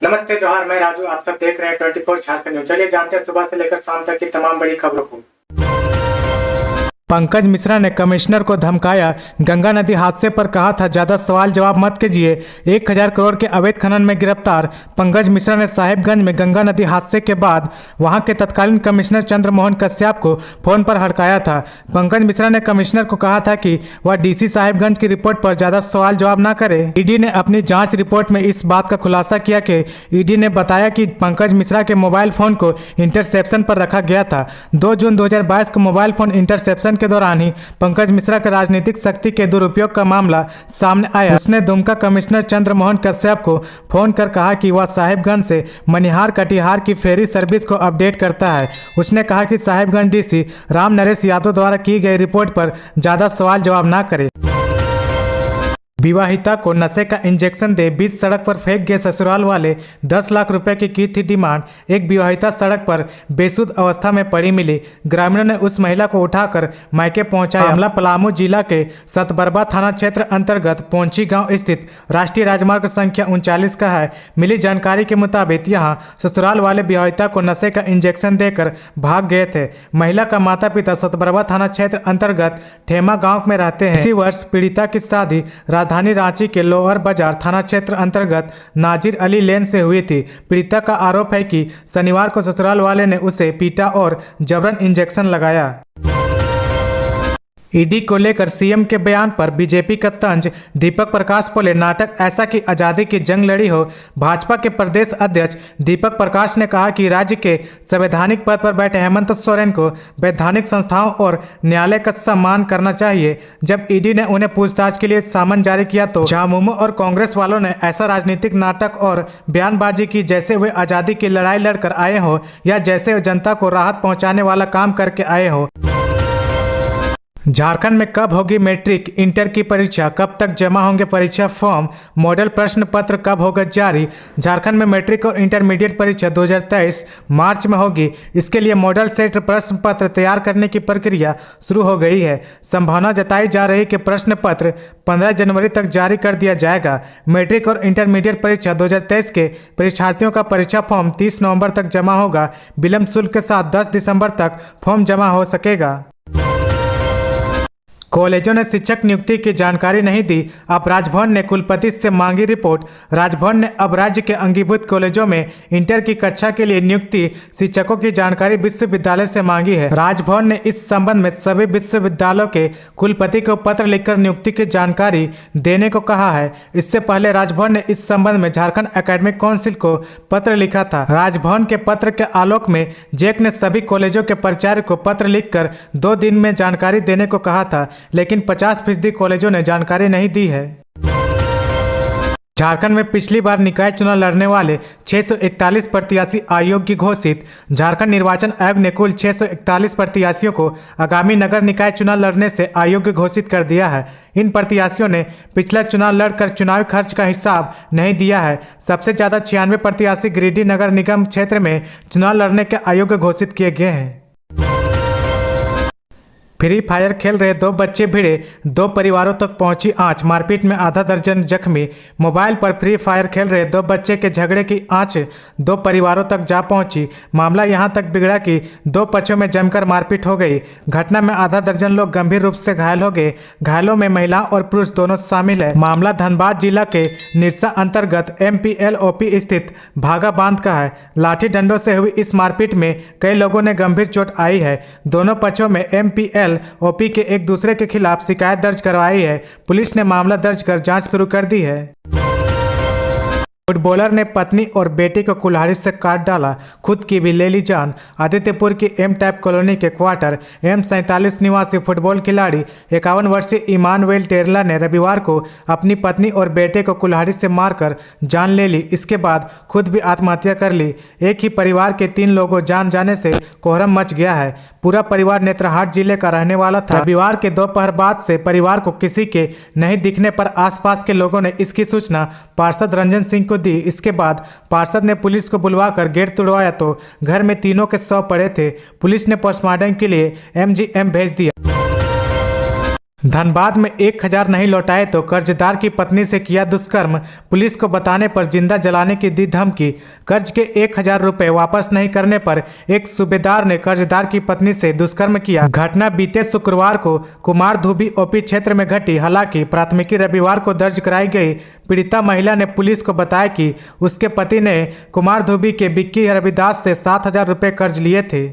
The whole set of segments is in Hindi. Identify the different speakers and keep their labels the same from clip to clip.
Speaker 1: नमस्ते जोहार, मैं राजू। आप सब देख रहे हैं 24 झारखंड न्यूज। चलिए जानते हैं सुबह से लेकर शाम तक की तमाम बड़ी खबरों को। पंकज मिश्रा ने कमिश्नर को धमकाया। गंगा नदी हादसे पर कहा था ज्यादा सवाल जवाब मत कीजिए। 1000 करोड़ के अवैध खनन में गिरफ्तार। पंकज मिश्रा ने साहिबगंज में गंगा नदी हादसे के बाद वहां के तत्कालीन कमिश्नर चंद्रमोहन कश्यप को फोन पर हड़काया था। पंकज मिश्रा ने कमिश्नर को कहा था कि वह डीसी साहिबगंज की रिपोर्ट पर ज्यादा सवाल जवाब न करे। ईडी ने अपनी जांच रिपोर्ट में इस बात का खुलासा किया कि ईडी ने बताया कि पंकज मिश्रा के मोबाइल फोन को इंटरसेप्शन पर रखा गया था। 2 जून 2022 को मोबाइल फोन इंटरसेप्शन के दौरान ही पंकज मिश्रा के राजनीतिक शक्ति के दुरुपयोग का मामला सामने आया। उसने दुमका कमिश्नर चंद्रमोहन कश्यप को फोन कर कहा कि वह साहिबगंज से मनिहार कटिहार की फेरी सर्विस को अपडेट करता है। उसने कहा कि साहिबगंज डीसी राम नरेश यादव द्वारा की गई रिपोर्ट पर ज्यादा सवाल जवाब ना करे। विवाहिता को नशे का इंजेक्शन दे बीच सड़क पर फेंक गए ससुराल वाले। 10 लाख रुपए की थी डिमांड। एक विवाहिता सड़क पर बेसुध अवस्था में पड़ी मिली। ग्रामीणों ने उस महिला को उठाकर मायके पहुंचाया। मामला पलामू जिला के सतबरबा थाना क्षेत्र अंतर्गत पोंची गांव स्थित राष्ट्रीय राजमार्ग संख्या 39 का है। मिली जानकारी के मुताबिक यहां ससुराल वाले विवाहिता को नशे का इंजेक्शन देकर भाग गए थे। महिला का माता पिता सतबरबा थाना क्षेत्र अंतर्गत ठेमा गाँव में रहते हैं। इसी वर्ष पीड़िता की शादी राजधानी रांची के लोअर बाजार थाना क्षेत्र अंतर्गत नाजिर अली लेन से हुई थी। पीड़िता का आरोप है कि शनिवार को ससुराल वाले ने उसे पीटा और जबरन इंजेक्शन लगाया। ईडी को लेकर सीएम के बयान पर बीजेपी का तंज। दीपक प्रकाश बोले नाटक ऐसा कि आज़ादी की जंग लड़ी हो। भाजपा के प्रदेश अध्यक्ष दीपक प्रकाश ने कहा कि राज्य के संवैधानिक पद पर बैठे हेमंत सोरेन को वैधानिक संस्थाओं और न्यायालय का सम्मान करना चाहिए। जब ईडी ने उन्हें पूछताछ के लिए सामन जारी किया तो झामुमो और कांग्रेस वालों ने ऐसा राजनीतिक नाटक और बयानबाजी की जैसे वे आज़ादी की लड़ाई लड़कर आए हो या जैसे जनता को राहत पहुँचाने वाला काम करके आए हो। झारखंड में कब होगी मैट्रिक इंटर की परीक्षा, कब तक जमा होंगे परीक्षा फॉर्म, मॉडल प्रश्न पत्र कब होगा जारी। झारखंड में मैट्रिक और इंटरमीडिएट परीक्षा 2023 मार्च में होगी। इसके लिए मॉडल सेट प्रश्न पत्र तैयार करने की प्रक्रिया शुरू हो गई है। संभावना जताई जा रही कि प्रश्न पत्र 15 जनवरी तक जारी कर दिया जाएगा। मैट्रिक और इंटरमीडिएट परीक्षा 2023 के परीक्षार्थियों का परीक्षा फॉर्म 30 नवंबर तक जमा होगा। विलंब शुल्क के साथ 10 दिसंबर तक फॉर्म जमा हो सकेगा। कॉलेजों ने शिक्षक नियुक्ति की जानकारी नहीं दी। अब राजभवन ने कुलपति से मांगी रिपोर्ट। राजभवन ने अब राज्य के अंगीभूत कॉलेजों में इंटर की कक्षा के लिए नियुक्ति शिक्षकों की जानकारी विश्वविद्यालय से मांगी है। राजभवन ने इस संबंध में सभी विश्वविद्यालयों के कुलपति को पत्र लिखकर नियुक्ति की जानकारी देने को कहा है। इससे पहले राजभवन ने इस संबंध में झारखंड एकेडमिक काउंसिल को पत्र लिखा था। राजभवन के पत्र के आलोक में जैक ने सभी कॉलेजों के प्राचार्य को पत्र लिखकर 2 दिन में जानकारी देने को कहा था, लेकिन 50% कॉलेजों ने जानकारी नहीं दी है। झारखंड में पिछली बार निकाय चुनाव लड़ने वाले 641 प्रत्याशी अयोग्य घोषित। झारखंड निर्वाचन आयोग ने कुल 641 प्रत्याशियों को आगामी नगर निकाय चुनाव लड़ने से अयोग्य घोषित कर दिया है। इन प्रत्याशियों ने पिछला चुनाव लड़कर चुनावी खर्च का हिसाब नहीं दिया है। सबसे ज्यादा 96 प्रत्याशी गिरिडीह नगर निगम क्षेत्र में चुनाव लड़ने के अयोग्य घोषित किए गए हैं। फ्री फायर खेल रहे 2 बच्चे भिड़े, 2 परिवारों तक पहुंची आंच। मारपीट में आधा दर्जन जख्मी। मोबाइल पर फ्री फायर खेल रहे 2 बच्चे के झगड़े की आंच 2 परिवारों तक जा पहुंची। मामला यहां तक बिगड़ा कि 2 पक्षों में जमकर मारपीट हो गई। घटना में आधा दर्जन लोग गंभीर रूप से घायल हो गए। घायलों में महिला और पुरुष दोनों शामिल है। मामला धनबाद जिला के निरसा अंतर्गत MPLOP स्थित भागा बांध का है। लाठी डंडों से हुई इस मारपीट में कई लोगों ने गंभीर चोट आई है। दोनों पक्षों में MPLOP के एक दूसरे के खिलाफ शिकायत दर्ज करवाई है। पुलिस ने मामला दर्ज कर जांच शुरू कर दी है। फुटबॉलर ने पत्नी और बेटे को कुल्हाड़ी से काट डाला, खुद की भी ले ली जान। आदित्यपुर की M टाइप कॉलोनी के क्वार्टर M47 निवासी फुटबॉल खिलाड़ी 51 वर्षीय इमानुएल टेरला ने रविवार को अपनी पत्नी और बेटे को कुल्हाड़ी से मारकर जान ले ली। इसके बाद खुद भी आत्महत्या कर ली। एक ही परिवार के 3 लोगों जान जाने से कोहराम मच गया है। पूरा परिवार नेत्रहाट जिले का रहने वाला था। रविवार के दोपहर बाद से परिवार को किसी के नहीं दिखने पर आसपास के लोगों ने इसकी सूचना पार्षद रंजन सिंह को दी। इसके बाद पार्षद ने पुलिस को बुलवाकर गेट तोड़वाया तो घर में तीनों के शव पड़े थे। पुलिस ने पोस्टमार्टम के लिए MGM भेज दिया। धनबाद में 1,000 नहीं लौटाए तो कर्जदार की पत्नी से किया दुष्कर्म, पुलिस को बताने पर जिंदा जलाने की दी धमकी। कर्ज के 1,000 रुपए वापस नहीं करने पर एक सूबेदार ने कर्जदार की पत्नी से दुष्कर्म किया। घटना बीते शुक्रवार को कुमार धुबी ओपी क्षेत्र में घटी। हालांकि प्राथमिकी रविवार को दर्ज कराई गई। पीड़िता महिला ने पुलिस को बताया कि उसके पति ने कुमार धुबी के बिक्की रविदास से 7,000 रुपए कर्ज लिए थे।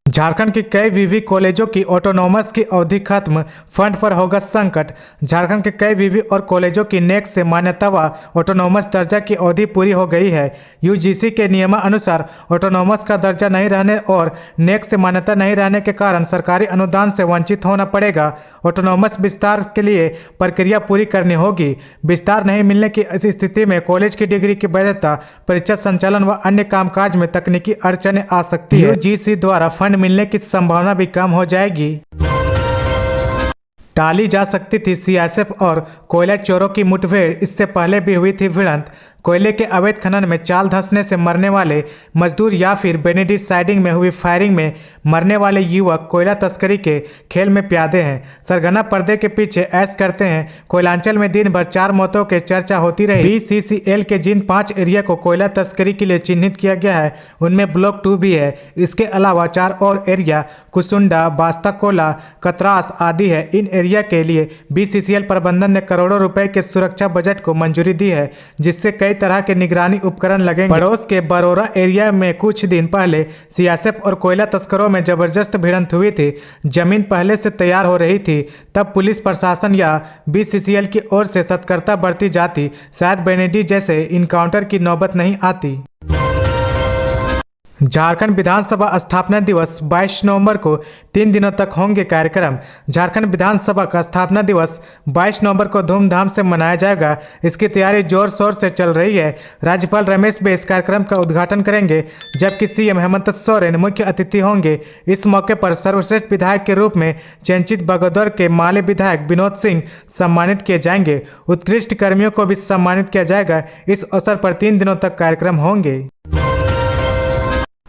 Speaker 1: झारखंड के कई विवि कॉलेजों की ऑटोनॉमस की अवधि खत्म, फंड पर होगा संकट। झारखंड के कई विवि और कॉलेजों की नेक से मान्यता व ऑटोनॉमस दर्जा की अवधि पूरी हो गई है। यूजीसी के नियमानुसार ऑटोनॉमस का दर्जा नहीं रहने और नेक से मान्यता नहीं रहने के कारण सरकारी अनुदान से वंचित होना पड़ेगा। ऑटोनॉमस विस्तार के लिए प्रक्रिया पूरी करनी होगी। विस्तार नहीं मिलने की इस स्थिति में कॉलेज की डिग्री की वैधता, परीक्षा संचालन व अन्य कामकाज में तकनीकी अड़चनें आ सकती है। यूजीसी द्वारा फंड मिलने की संभावना भी कम हो जाएगी। टाली जा सकती थी सीआईएसएफ और कोयला चोरों की मुठभेड़, इससे पहले भी हुई थी भिड़ंत। कोयले के अवैध खनन में चाल धंसने से मरने वाले मजदूर या फिर बेनेडिक्ट साइडिंग में हुई फायरिंग में मरने वाले युवक कोयला तस्करी के खेल में प्यादे हैं। सरगना पर्दे के पीछे ऐश करते हैं। कोयलांचल में दिन भर 4 मौतों के चर्चा होती रही। बीसीसीएल के जिन 5 एरिया को कोयला तस्करी के लिए चिन्हित किया गया है उनमें ब्लॉक 2 भी है। इसके अलावा 4 और एरिया कुसुंडा, बास्ताकोला, कतरास आदि है। इन एरिया के लिए बीसीसीएल प्रबंधन ने करोड़ों रुपए के सुरक्षा बजट को मंजूरी दी है, जिससे कई तरह के निगरानी उपकरण लगेंगे। पड़ोस के बरोरा एरिया में कुछ दिन पहले सीआईएसएफ और कोयला तस्करों में जबरदस्त भिड़ंत हुई थी। जमीन पहले से तैयार हो रही थी, तब पुलिस प्रशासन या बीसीसीएल की ओर से सतर्कता बरती जाती, शायद बेनेडिक्ट जैसे इनकाउंटर की नौबत नहीं आती। झारखंड विधानसभा स्थापना दिवस 22 नवंबर को 3 दिनों तक होंगे कार्यक्रम। झारखंड विधानसभा का स्थापना दिवस 22 नवंबर को धूमधाम से मनाया जाएगा। इसकी तैयारी जोर शोर से चल रही है। राज्यपाल रमेश बैस इस कार्यक्रम का उद्घाटन करेंगे, जबकि सीएम हेमंत सोरेन मुख्य अतिथि होंगे। इस मौके पर सर्वश्रेष्ठ विधायक के रूप में चयनित बगोदर के माले विधायक विनोद सिंह सम्मानित किए जाएंगे। उत्कृष्ट कर्मियों को भी सम्मानित किया जाएगा। इस अवसर पर 3 दिनों तक कार्यक्रम होंगे।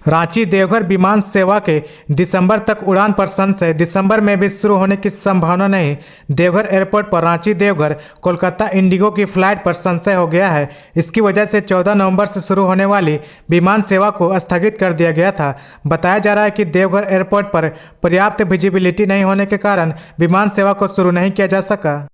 Speaker 1: रांची देवघर विमान सेवा के दिसंबर तक उड़ान पर संशय, दिसंबर में भी शुरू होने की संभावना नहीं। देवघर एयरपोर्ट पर रांची देवघर कोलकाता इंडिगो की फ्लाइट पर संशय हो गया है। इसकी वजह से 14 नवंबर से शुरू होने वाली विमान सेवा को स्थगित कर दिया गया था। बताया जा रहा है कि देवघर एयरपोर्ट पर पर्याप्त विजिबिलिटी नहीं होने के कारण विमान सेवा को शुरू नहीं किया जा सका।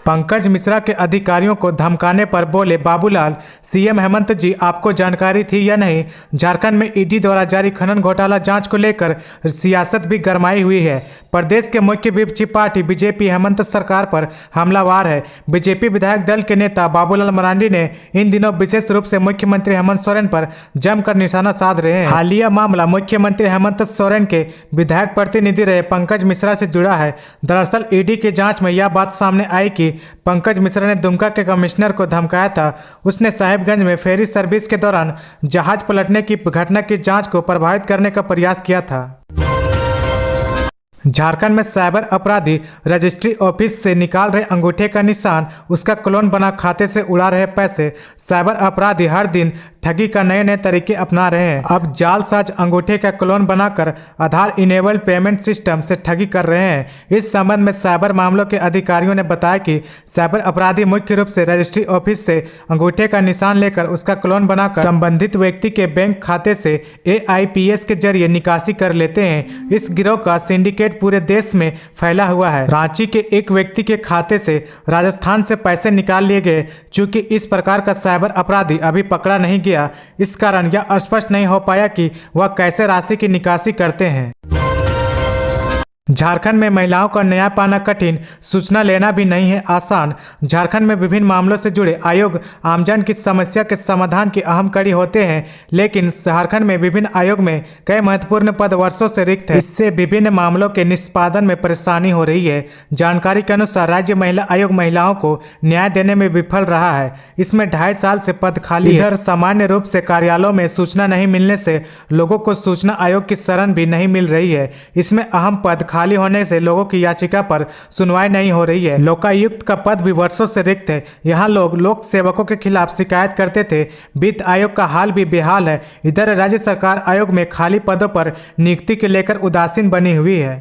Speaker 1: पंकज मिश्रा के अधिकारियों को धमकाने पर बोले बाबूलाल, सीएम हेमंत जी आपको जानकारी थी या नहीं? झारखंड में ईडी द्वारा जारी खनन घोटाला जांच को लेकर सियासत भी गरमाई हुई है। प्रदेश के मुख्य विपक्षी पार्टी बीजेपी हेमंत सरकार पर हमलावार है। बीजेपी विधायक दल के नेता बाबूलाल मरांडी ने इन दिनों विशेष रूप से मुख्यमंत्री हेमंत सोरेन पर जमकर निशाना साध रहे हैं। हालिया मामला मुख्यमंत्री हेमंत सोरेन के विधायक प्रतिनिधि रहे पंकज मिश्रा से जुड़ा है। दरअसल ईडी की जांच में यह बात सामने आई कि पंकज मिश्रा ने दुमका के कमिश्नर को धमकाया था। उसने साहिबगंज में फेरी सर्विस के दौरान जहाज पलटने की घटना की जांच को प्रभावित करने का प्रयास किया था। झारखंड में साइबर अपराधी रजिस्ट्री ऑफिस से निकाल रहे अंगूठे का निशान, उसका क्लोन बना खाते से उड़ा रहे पैसे। साइबर अपराधी हर दिन ठगी का नए नए तरीके अपना रहे हैं। अब जालसाज अंगूठे का क्लोन बनाकर आधार इनेबल्ड पेमेंट सिस्टम से ठगी कर रहे हैं। इस संबंध में साइबर मामलों के अधिकारियों ने बताया कि साइबर अपराधी मुख्य रूप से रजिस्ट्री ऑफिस से अंगूठे का निशान लेकर उसका क्लोन बनाकर संबंधित व्यक्ति के बैंक खाते से AIPS के जरिए निकासी कर लेते हैं। इस गिरोह का सिंडिकेट पूरे देश में फैला हुआ है। रांची के एक व्यक्ति के खाते से राजस्थान से पैसे निकाल लिए गए। चूंकि इस प्रकार का साइबर अपराधी अभी पकड़ा नहीं गया, इस कारण यह स्पष्ट नहीं हो पाया कि वह कैसे राशि की निकासी करते हैं। झारखंड में महिलाओं का न्याय पाना कठिन, सूचना लेना भी नहीं है आसान। झारखंड में विभिन्न मामलों से जुड़े आयोग आमजन की समस्या के समाधान की अहम कड़ी होते हैं, लेकिन झारखंड में विभिन्न आयोग में कई महत्वपूर्ण पद वर्षों से रिक्त है। इससे विभिन्न मामलों के निष्पादन में परेशानी हो रही है। जानकारी के अनुसार राज्य महिला आयोग महिलाओं को न्याय देने में विफल रहा है। इसमें 2.5 साल से पद खाली है। इधर सामान्य रूप से कार्यालयों में सूचना नहीं मिलने से लोगों को सूचना आयोग की शरण भी नहीं मिल रही है। इसमें अहम पद खाली होने से लोगों की याचिका पर सुनवाई नहीं हो रही है। लोकायुक्त का पद भी वर्षों से रिक्त है। यहाँ लोग लोक सेवकों के खिलाफ शिकायत करते थे। वित्त आयोग का हाल भी बेहाल है। इधर राज्य सरकार आयोग में खाली पदों पर नियुक्ति को लेकर उदासीन बनी हुई है।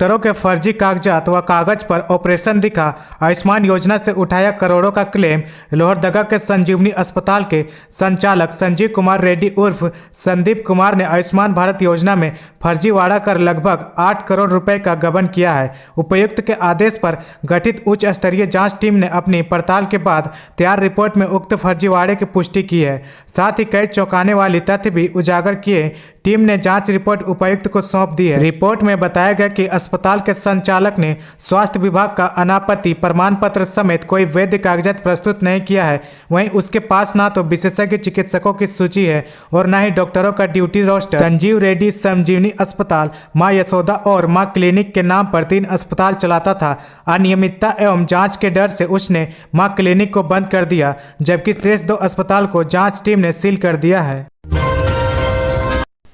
Speaker 1: डॉक्टरों के फर्जी कागजात व कागज पर ऑपरेशन दिखा, आयुष्मान योजना से उठाया करोड़ों का क्लेम। लोहरदगा के संजीवनी अस्पताल के संचालक संजीव कुमार रेड्डी उर्फ संदीप कुमार ने आयुष्मान भारत योजना में फर्जीवाड़ा कर लगभग 8 करोड़ रुपए का गबन किया है। उपायुक्त के आदेश पर गठित उच्च स्तरीय जांच टीम ने अपनी पड़ताल के बाद तैयार रिपोर्ट में उक्त फर्जीवाड़े की पुष्टि की है। साथ ही कई चौंकाने वाली तथ्य भी उजागर किए। टीम ने जांच रिपोर्ट उपायुक्त को सौंप दी है। रिपोर्ट में बताया गया कि अस्पताल के संचालक ने स्वास्थ्य विभाग का अनापत्ति प्रमाण पत्र समेत कोई वैध कागजात प्रस्तुत नहीं किया है। वहीं उसके पास ना तो विशेषज्ञ चिकित्सकों की सूची है और न ही डॉक्टरों का ड्यूटी रोस्टर। संजीव रेड्डी संजीवनी अस्पताल, मां यशोदा और मां क्लिनिक के नाम पर 3 अस्पताल चलाता था। अनियमितता एवं जांच के डर से उसने मां क्लिनिक को बंद कर दिया, जबकि शेष 2 अस्पताल को जांच टीम ने सील कर दिया है।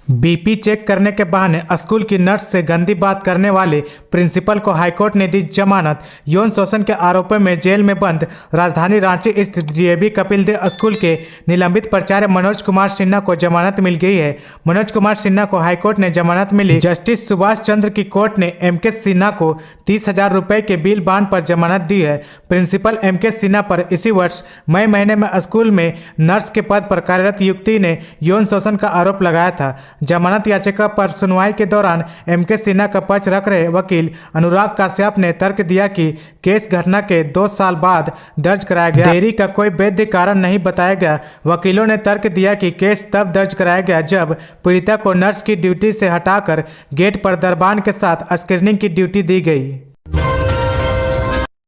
Speaker 1: बीपी चेक करने के बहाने स्कूल की नर्स से गंदी बात करने वाले प्रिंसिपल को हाईकोर्ट ने दी जमानत। यौन शोषण के आरोपों में जेल में बंद राजधानी रांची स्थित डीएवी कपिल देव स्कूल के निलंबित प्राचार्य मनोज कुमार सिन्हा को जमानत मिल गई है। मनोज कुमार सिन्हा को हाईकोर्ट ने जमानत मिली। जस्टिस सुभाष चंद्र की कोर्ट ने एमके सिन्हा को 30,000 रुपए के बिल बांड पर जमानत दी है। प्रिंसिपल एमके सिन्हा पर इसी वर्ष मई महीने में स्कूल में नर्स के पद पर कार्यरत युवती ने यौन शोषण का आरोप लगाया था। जमानत याचिका पर सुनवाई के दौरान एमके सिन्हा का पक्ष रख रहे वकील अनुराग काश्यप ने तर्क दिया कि केस घटना के 2 साल बाद दर्ज कराया गया। देरी का कोई वैध कारण नहीं बताया गया। वकीलों ने तर्क दिया कि केस तब दर्ज कराया गया जब पीड़िता को नर्स की ड्यूटी से हटाकर गेट पर दरबान के साथ स्क्रीनिंग की ड्यूटी दी गई।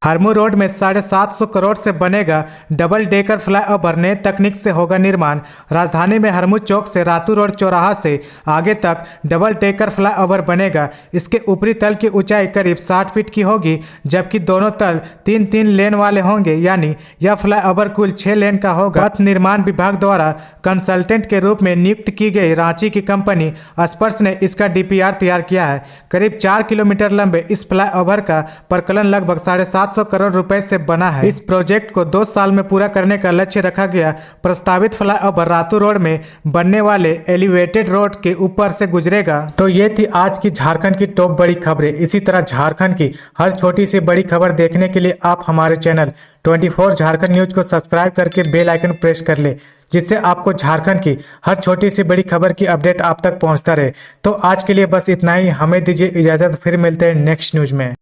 Speaker 1: हरमू रोड में 750 करोड़ से बनेगा डबल डेकर फ्लाईओवर, नए तकनीक से होगा निर्माण। राजधानी में हरमू चौक से रातू रोड चौराहा से आगे तक डबल डेकर फ्लाईओवर बनेगा। इसके ऊपरी तल की ऊंचाई करीब 60 फीट की होगी, जबकि दोनों तल 3-3 लेन वाले होंगे, यानी यह फ्लाईओवर कुल 6 लेन का होगा। पथ निर्माण विभाग द्वारा कंसल्टेंट के रूप में नियुक्त की गई रांची की कंपनी स्पर्श ने इसका डीपीआर तैयार किया है। करीब 4 किलोमीटर लंबे इस फ्लाईओवर का प्रकलन लगभग 750 करोड़ रुपए से बना है। इस प्रोजेक्ट को 2 साल में पूरा करने का लक्ष्य रखा गया। प्रस्तावित फ्लाईओवर रातू रोड में बनने वाले एलिवेटेड रोड के ऊपर से गुजरेगा। तो ये थी आज की झारखंड की टॉप बड़ी खबरें। इसी तरह झारखंड की हर छोटी सी बड़ी खबर देखने के लिए आप हमारे चैनल 24 झारखंड न्यूज को सब्सक्राइब करके बेल आइकन प्रेस कर ले, जिससे आपको झारखंड की हर छोटी सी बड़ी खबर की अपडेट आप तक पहुंचता रहे। तो आज के लिए बस इतना ही। हमें दीजिए इजाजत, फिर मिलते हैं नेक्स्ट न्यूज में।